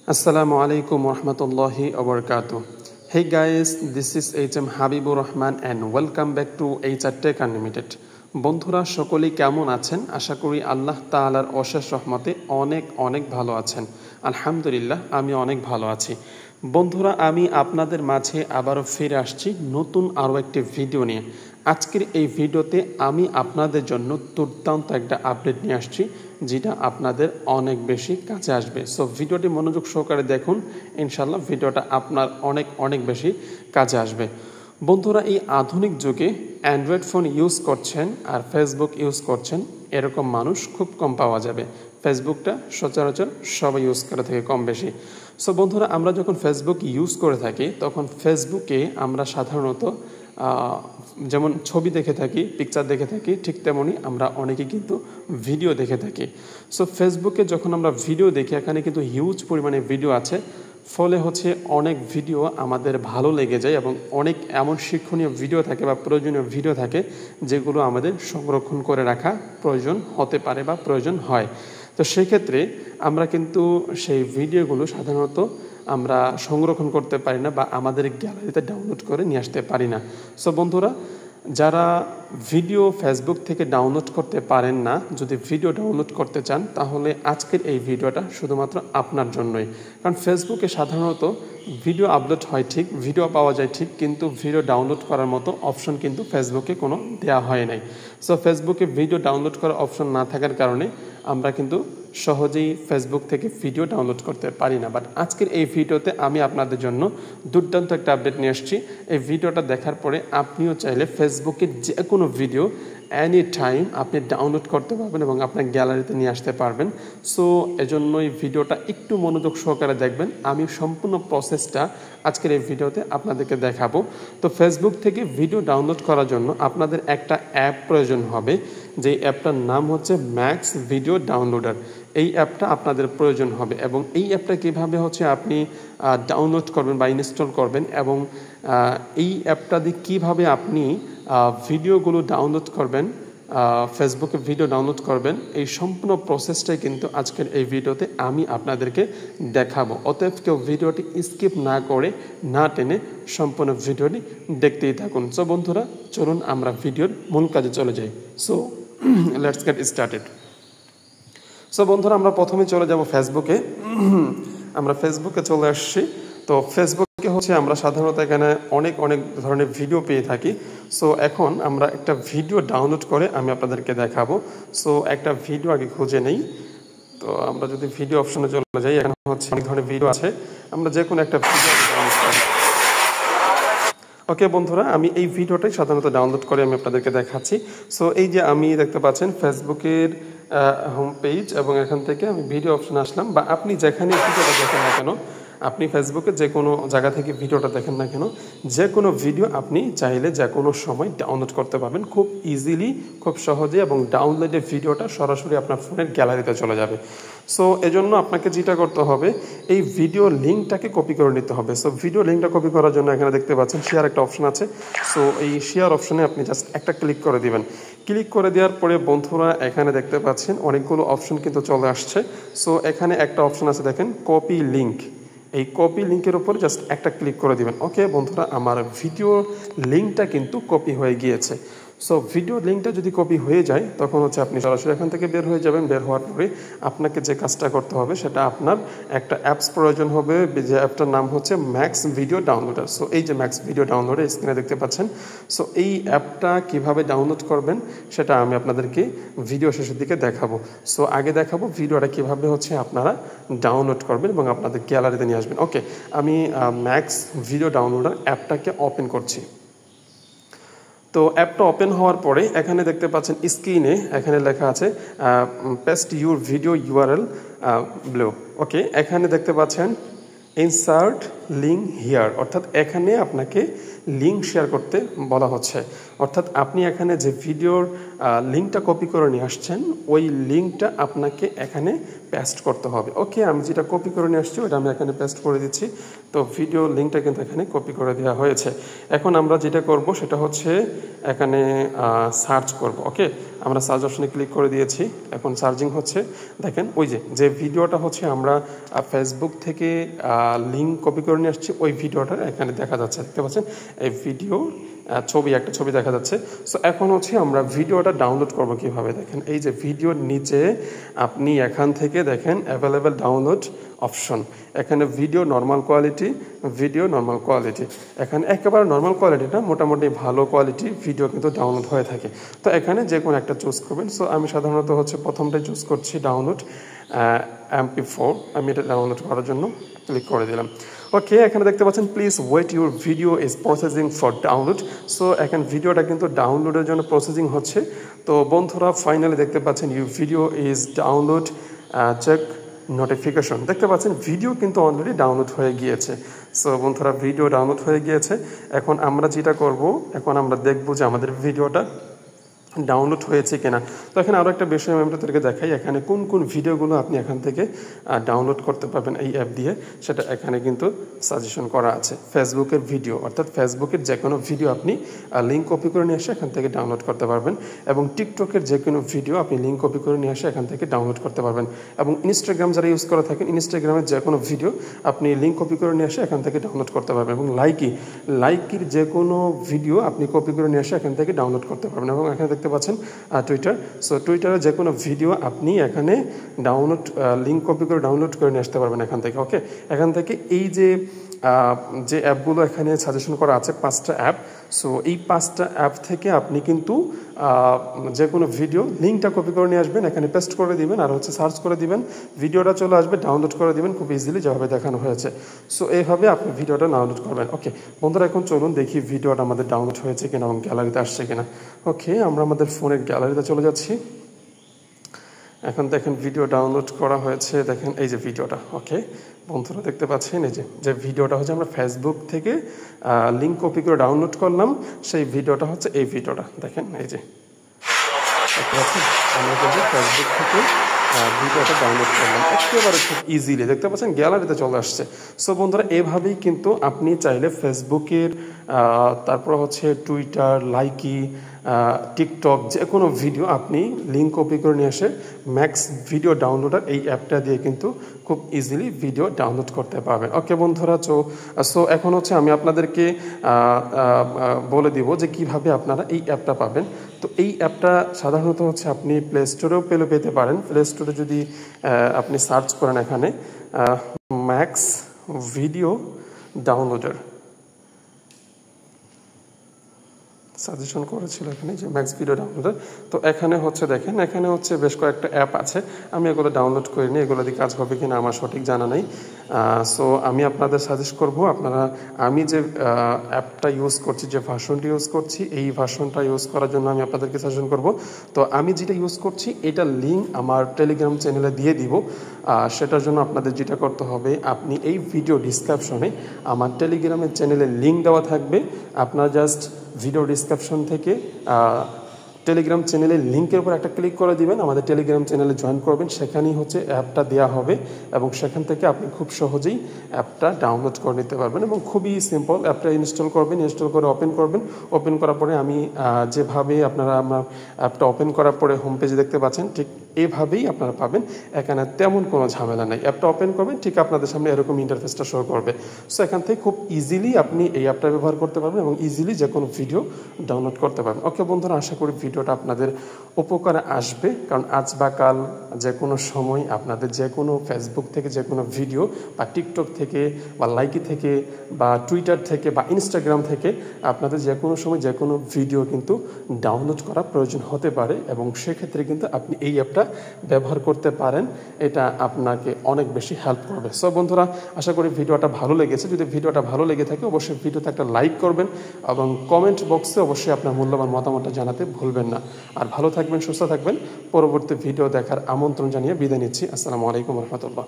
Assalamu alaikum warahmatullahi wabarakatuh. Hey guys, this is HM Habibur Rahman and welcome back to HR Tech Unlimited. বন্ধুরা সকলেই কেমন আছেন? আশা করি আল্লাহ তাআলার অশেষ রহমতে অনেক ভালো আছেন। আলহামদুলিল্লাহ আমি অনেক ভালো আছি। বন্ধুরা আমি আপনাদের মাঝে আবারও ফিরে আসছি নতুন আরও একটি ভিডিও নিয়ে। আজকের এই ভিডিওতে আমি আপনাদের জন্য দুর্দান্ত একটা আপডেট নিয়ে আসছি যেটা আপনাদের অনেক বেশি কাজে আসবে। সো ভিডিওটি মনোযোগ সহকারে দেখুন, ইনশাআল্লাহ ভিডিওটা আপনার অনেক বেশি কাজে আসবে। বন্ধুরা এই আধুনিক যুগে অ্যান্ড্রয়েড ফোন ইউজ করছেন আর ফেসবুক ইউজ করছেন এরকম মানুষ খুব কম পাওয়া যাবে। ফেসবুকটা সচরাচর সবাই ইউজ করে থাকে কম বেশি। সো বন্ধুরা আমরা যখন ফেসবুক ইউজ করে থাকি তখন ফেসবুকে আমরা সাধারণত যেমন ছবি দেখে থাকি, পিকচার দেখে থাকি, ঠিক তেমনই আমরা অনেকেই কিন্তু ভিডিও দেখে থাকি। সো ফেসবুকে যখন আমরা ভিডিও দেখি এখানে কিন্তু হিউজ পরিমাণে ভিডিও আছে, ফলে হচ্ছে অনেক ভিডিও আমাদের ভালো লেগে যায় এবং অনেক এমন শিক্ষণীয় ভিডিও থাকে বা প্রয়োজনীয় ভিডিও থাকে যেগুলো আমাদের সংরক্ষণ করে রাখা প্রয়োজন হতে পারে বা প্রয়োজন হয়। তো সেক্ষেত্রে আমরা কিন্তু সেই ভিডিওগুলো সাধারণত আমরা সংরক্ষণ করতে পারি না বা আমাদের গ্যালারিতে ডাউনলোড করে নিয়ে আসতে পারি না। সো বন্ধুরা যারা ভিডিও ফেসবুক থেকে ডাউনলোড করতে পারেন না, যদি ভিডিও ডাউনলোড করতে চান তাহলে আজকের এই ভিডিওটা শুধুমাত্র আপনার জন্যই। কারণ ফেসবুকে সাধারণত ভিডিও আপলোড হয় ঠিক, ভিডিও পাওয়া যায় ঠিক, কিন্তু ভিডিও ডাউনলোড করার মতো অপশন কিন্তু ফেসবুকে কোনো দেওয়া হয় নাই। সো ফেসবুকে ভিডিও ডাউনলোড করার অপশন না থাকার কারণে আমরা কিন্তু সহজেই ফেসবুক থেকে ভিডিও ডাউনলোড করতে পারি না। বাট আজকের এই ভিডিওতে আমি আপনাদের জন্য দুর্দান্ত একটা আপডেট নিয়ে আসছি। এই ভিডিওটা দেখার পরে আপনিও চাইলে ফেসবুকের যে কোনো ভিডিও এনি টাইম আপনি ডাউনলোড করতে পারবেন এবং আপনার গ্যালারিতে নিয়ে আসতে পারবেন। সো এজন্য এই ভিডিওটা একটু মনোযোগ সহকারে দেখবেন। আমি সম্পূর্ণ প্রসেসটা আজকের এই ভিডিওতে আপনাদেরকে দেখাবো। তো ফেসবুক থেকে ভিডিও ডাউনলোড করার জন্য আপনাদের একটা অ্যাপ প্রয়োজন হবে, যে অ্যাপটার নাম হচ্ছে ম্যাক্স ভিডিও ডাউনলোডার। এই অ্যাপটা আপনাদের প্রয়োজন হবে এবং এই অ্যাপটা কীভাবে হচ্ছে আপনি ডাউনলোড করবেন বা ইনস্টল করবেন এবং এই অ্যাপটা দিয়ে কীভাবে আপনি ভিডিওগুলো ডাউনলোড করবেন, ফেসবুকে ভিডিও ডাউনলোড করবেন, এই সম্পূর্ণ প্রসেসটাই কিন্তু আজকের এই ভিডিওতে আমি আপনাদেরকে দেখাবো। অতএব কেউ ভিডিওটি স্কিপ না করে না টেনে সম্পূর্ণ ভিডিওটি দেখতেই থাকুন। সো বন্ধুরা চলুন আমরা ভিডিওর মূল কাজে চলে যাই। So let's get started. So বন্ধুরা আমরা প্রথমে চলে যাব ফেসবুকে। আমরা ফেসবুকে চলে আসছি। তো ফেসবুকে হচ্ছে আমরা সাধারণত এখানে অনেক ধরনের ভিডিও পেয়ে থাকি। সো এখন আমরা একটা ভিডিও ডাউনলোড করে আমি আপনাদেরকে দেখাবো। সো একটা ভিডিও আগে খুঁজে নেই। তো আমরা যদি ভিডিও অপশনে চলে যাই, এখানে হচ্ছে অনেক ধরনের ভিডিও আছে, আমরা যে কোনো একটা ভিডিও ডাউনলোড করি। ওকে বন্ধুরা আমি এই ভিডিওটাই সাধারণত ডাউনলোড করে আমি আপনাদেরকে দেখাচ্ছি। সো এই যে আমি দেখতে পাচ্ছেন ফেসবুকের হোম পেজ এবং এখান থেকে আমি ভিডিও অপশন আসলাম, বা আপনি যেখানে ভিডিওটা দেখেন না কেন, আপনি ফেসবুকে যে কোনো জায়গা থেকে ভিডিওটা দেখেন না কেন, যে কোনো ভিডিও আপনি চাইলে যে কোনো সময় ডাউনলোড করতে পারবেন খুব ইজিলি, খুব সহজে, এবং ডাউনলোডের ভিডিওটা সরাসরি আপনার ফোনের গ্যালারিতে চলে যাবে। সো এজন্য আপনাকে যেটা করতে হবে, এই ভিডিও লিঙ্কটাকে কপি করে নিতে হবে। সো ভিডিও লিঙ্কটা কপি করার জন্য এখানে দেখতে পাচ্ছেন শেয়ার একটা অপশন আছে। সো এই শেয়ার অপশনে আপনি জাস্ট একটা ক্লিক করে দিবেন। ক্লিক করে দেওয়ার পরে বন্ধুরা এখানে দেখতে পাচ্ছেন অনেকগুলো অপশন কিন্তু চলে আসছে। সো এখানে একটা অপশন আছে দেখেন কপি লিঙ্ক, এই কপি লিঙ্কের উপর জাস্ট একটা ক্লিক করে দিবেন। ওকে বন্ধুরা আমার ভিডিও লিঙ্কটা কিন্তু কপি হয়ে গিয়েছে। সো ভিডিও লিঙ্কটা যদি কপি হয়ে যায় তখন হচ্ছে আপনি সরাসরি এখান থেকে বের হয়ে যাবেন। বের হওয়ার পরে আপনাকে যে কাজটা করতে হবে সেটা আপনার একটা অ্যাপস প্রয়োজন হবে, যে অ্যাপটার নাম হচ্ছে ম্যাক্স ভিডিও ডাউনলোডার। সো এই যে ম্যাক্স ভিডিও ডাউনলোডার স্ক্রিনে দেখতে পাচ্ছেন। সো এই অ্যাপটা কিভাবে ডাউনলোড করবেন সেটা আমি আপনাদেরকে ভিডিও শেষের দিকে দেখাবো। সো আগে দেখাবো ভিডিওটা কিভাবে হচ্ছে আপনারা ডাউনলোড করবেন এবং আপনাদের গ্যালারিতে নিয়ে আসবেন। ওকে আমি ম্যাক্স ভিডিও ডাউনলোডার অ্যাপটাকে ওপেন করছি। তো অ্যাপটা ওপেন হওয়ার পরে এখানে দেখতে পাচ্ছেন স্ক্রিনে এখানে লেখা আছে paste your video URL below. Okay এখানে দেখতে পাচ্ছেন ইনসার্ট লিঙ্ক হিয়ার, অর্থাৎ এখানে আপনাকে লিঙ্ক শেয়ার করতে বলা হচ্ছে। অর্থাৎ আপনি এখানে যে ভিডিওর লিঙ্কটা কপি করে নিয়ে আসছেন ওই লিঙ্কটা আপনাকে এখানে পেস্ট করতে হবে। ওকে, আমি যেটা কপি করে নিয়ে আসছি ওটা আমি এখানে পেস্ট করে দিচ্ছি। তো ভিডিও লিঙ্কটা কিন্তু এখানে কপি করে দেওয়া হয়েছে। এখন আমরা যেটা করব সেটা হচ্ছে এখানে সার্চ করব। ওকে, আমরা সার্চ অপশনে ক্লিক করে দিয়েছি, এখন সার্চিং হচ্ছে। দেখেন ওই যে ভিডিওটা হচ্ছে আমরা ফেসবুক থেকে লিঙ্ক কপি করে নিয়ে আসছি, ওই ভিডিওটা এখানে দেখা যাচ্ছে, দেখতে পাচ্ছেন এই ভিডিও একটা ছবি দেখা যাচ্ছে। সো এখন হচ্ছে আমরা ভিডিওটা ডাউনলোড করব কিভাবে। দেখেন এই যে ভিডিওর নিচে আপনি এখান থেকে দেখেন অ্যাভেলেবেল ডাউনলোড অপশন, এখানে ভিডিও নর্মাল কোয়ালিটি, এখানে একেবারে নর্মাল কোয়ালিটিটা মোটামুটি ভালো কোয়ালিটি ভিডিও কিন্তু ডাউনলোড হয়ে থাকে। তো এখানে যে কোনো একটা চুজ করবেন। সো আমি সাধারণত হচ্ছে প্রথমটাই চুজ করছি ডাউনলোড MP4, আমি এটা ডাউনলোড করার জন্য ক্লিক করে দিলাম। ওকে, এখানে দেখতে পাচ্ছেন please wait your video is processing for download. So এখন ভিডিওটা কিন্তু ডাউনলোডের জন্য প্রসেসিং হচ্ছে। তো বন্ধুরা ফাইনালি দেখতে পাচ্ছেন your video is download, check notification, দেখতে পাচ্ছেন ভিডিও কিন্তু অলরেডি ডাউনলোড হয়ে গিয়েছে। সো বন্ধুরা ভিডিও ডাউনলোড হয়ে গিয়েছে। এখন আমরা যেটা করব, এখন আমরা দেখব যে আমাদের ভিডিওটা ডাউনলোড হয়েছে কিনা। তো এখানে আরও একটা বিষয় আমি আপনাদেরকে দেখাই, এখানে কোন কোন ভিডিওগুলো আপনি এখান থেকে ডাউনলোড করতে পারবেন এই অ্যাপ দিয়ে, সেটা এখানে কিন্তু সাজেশন করা আছে। ফেসবুকের ভিডিও, অর্থাৎ ফেসবুকের যে কোনো ভিডিও আপনি লিঙ্ক কপি করে নিয়ে এসে এখান থেকে ডাউনলোড করতে পারবেন, এবং টিকটকের যে কোনো ভিডিও আপনি লিঙ্ক কপি করে নিয়ে এসে এখান থেকে ডাউনলোড করতে পারবেন, এবং ইনস্টাগ্রাম যারা ইউজ করে থাকেন ইনস্টাগ্রামের যে কোনো ভিডিও আপনি লিঙ্ক কপি করে নিয়ে এসে এখান থেকে ডাউনলোড করতে পারবেন, এবং লাইকির যে কোনো ভিডিও আপনি কপি করে নিয়ে এসে এখান থেকে ডাউনলোড করতে পারবেন। এবং এখানে দেখতে পাচ্ছেন টুইটার, সো টুইটারে যে কোনো ভিডিও আপনি এখানে লিঙ্ক কপি করে ডাউনলোড করে নিয়ে আসতে পারবেন এখান থেকে। ওকে, এখান থেকে এই যে অ্যাপগুলো এখানে সাজেশন করা আছে 5টা অ্যাপ। সো এই 5টা অ্যাপ থেকে আপনি কিন্তু যে কোনো ভিডিও লিঙ্কটা কপি করে নিয়ে আসবেন, এখানে পেস্ট করে দিবেন, আর হচ্ছে সার্চ করে দিবেন, ভিডিওটা চলে আসবে, ডাউনলোড করে দিবেন খুব ইজিলি যেভাবে দেখানো হয়েছে। সো এইভাবে আপনি ভিডিওটা ডাউনলোড করবেন। ওকে বন্ধুরা, এখন চলুন দেখি ভিডিওটা আমাদের ডাউনলোড হয়েছে কিনা এবং গ্যালারিতে আসছে কিনা। ওকে, আমরা আমাদের ফোনের গ্যালারিতে চলে যাচ্ছি। এখন দেখেন ভিডিও ডাউনলোড করা হয়েছে, দেখেন এই যে ভিডিওটা। ওকে বন্ধুরা দেখতে পাচ্ছেন এই যে ভিডিওটা হচ্ছে আমরা ফেসবুক থেকে লিঙ্ক কপি করে ডাউনলোড করলাম, সেই ভিডিওটা হচ্ছে এই ভিডিওটা। দেখেন এই যে দেখতে পাচ্ছেন আমরা কিন্তু ফেসবুক থেকে ভিডিওটা ডাউনলোড করলাম একেবারে খুব ইজিলি, দেখতে পাচ্ছেন গ্যালারিতে চলে আসছে। সো বন্ধুরা এভাবেই কিন্তু আপনি চাইলে ফেসবুকের, তারপর হচ্ছে টুইটার, লাইকি, টিকটক যে কোনো ভিডিও আপনি লিঙ্ক কপি করে নিয়ে এসে ম্যাক্স ভিডিও ডাউনলোডার এই অ্যাপটা দিয়ে কিন্তু খুব ইজিলি ভিডিও ডাউনলোড করতে পারবেন। ওকে বন্ধুরা, সো এখন হচ্ছে আমি আপনাদেরকে বলে দিব যে কিভাবে আপনারা এই অ্যাপটা পাবেন। তো এই অ্যাপটা সাধারণত হচ্ছে আপনি প্লে স্টোরেও পেতে পারেন। প্লে স্টোরে যদি আপনি সার্চ করেন এখানে ম্যাক্স ভিডিও ডাউনলোডার সাজেশন করেছিল এখানে যে ম্যাক্স ভিডিও ডাউনলোডার। তো এখানে হচ্ছে দেখেন, এখানে হচ্ছে বেশ কয়েকটা অ্যাপ আছে, আমি এগুলো ডাউনলোড করিনি, এগুলো দিয়ে কাজ হবে কিনা আমার সঠিক জানা নেই। সো আমি আপনাদের সাজেস্ট করব আপনারা, আমি যে অ্যাপটা ইউজ করছি, যে ভার্সনটি ইউজ করছি, এই ভার্সনটা ইউজ করার জন্য আমি আপনাদেরকে সাজেশন করব। তো আমি যেটা ইউজ করছি এটার লিঙ্ক আমার টেলিগ্রাম চ্যানেলে দিয়ে দিব। সেটার জন্য আপনাদের যেটা করতে হবে, আপনি এই ভিডিও ডিসক্রিপশনে আমার টেলিগ্রামের চ্যানেলের লিঙ্ক দেওয়া থাকবে, আপনার জাস্ট ভিডিও ডিসক্রিপশন থেকে টেলিগ্রাম চ্যানেলের লিঙ্কের উপর একটা ক্লিক করে দিবেন, আমাদের টেলিগ্রাম চ্যানেলে জয়েন করবেন, সেখানেই হচ্ছে অ্যাপটা দেওয়া হবে, এবং সেখান থেকে আপনি খুব সহজেই অ্যাপটা ডাউনলোড করে নিতে পারবেন, এবং খুবই সিম্পল। অ্যাপটা ইনস্টল করবেন, ইনস্টল করে ওপেন করবেন, ওপেন করার পরে আমি যেভাবে আপনারা আমার অ্যাপটা ওপেন করার পরে হোম পেজে দেখতে পাচ্ছেন, ঠিক এইভাবেই আপনারা পাবেন, এখানে তেমন কোনো ঝামেলা নেই। অ্যাপটা ওপেন করবেন, ঠিক আপনাদের সামনে এরকম ইন্টারফেসটা শো করবে। সো এখান থেকে খুব ইজিলি আপনি এই অ্যাপটা ব্যবহার করতে পারবেন এবং ইজিলি যে কোনো ভিডিও ডাউনলোড করতে পারবেন। ওকে বন্ধুরা, আশা করি ভিডিওটা আপনাদের উপকারে আসবে, কারণ আজ বা কাল যে কোনো সময় আপনাদের যে কোনো ফেসবুক থেকে যে কোনো ভিডিও, বা টিকটক থেকে, বা লাইকি থেকে, বা টুইটার থেকে, বা ইনস্টাগ্রাম থেকে আপনাদের যে কোনো সময় যে কোনো ভিডিও কিন্তু ডাউনলোড করা প্রয়োজন হতে পারে, এবং সেক্ষেত্রে কিন্তু আপনি এই অ্যাপটা ব্যবহার করতে পারেন, এটা আপনাকে অনেক বেশি হেল্প করবে। সো বন্ধুরা, আশা করি ভিডিওটা ভালো লেগেছে। যদি ভিডিওটা ভালো লেগে থাকে অবশ্যই ভিডিওতে একটা লাইক করবেন, এবং কমেন্ট বক্সে অবশ্যই আপনার মূল্যবান মতামতটা জানাতে ভুলবেন না। আর ভালো থাকবেন, সুস্থ থাকবেন। পরবর্তী ভিডিও দেখার আমন্ত্রণ জানিয়ে বিদায় নিচ্ছি। আসসালামু আলাইকুম রহমতুল্লাহ।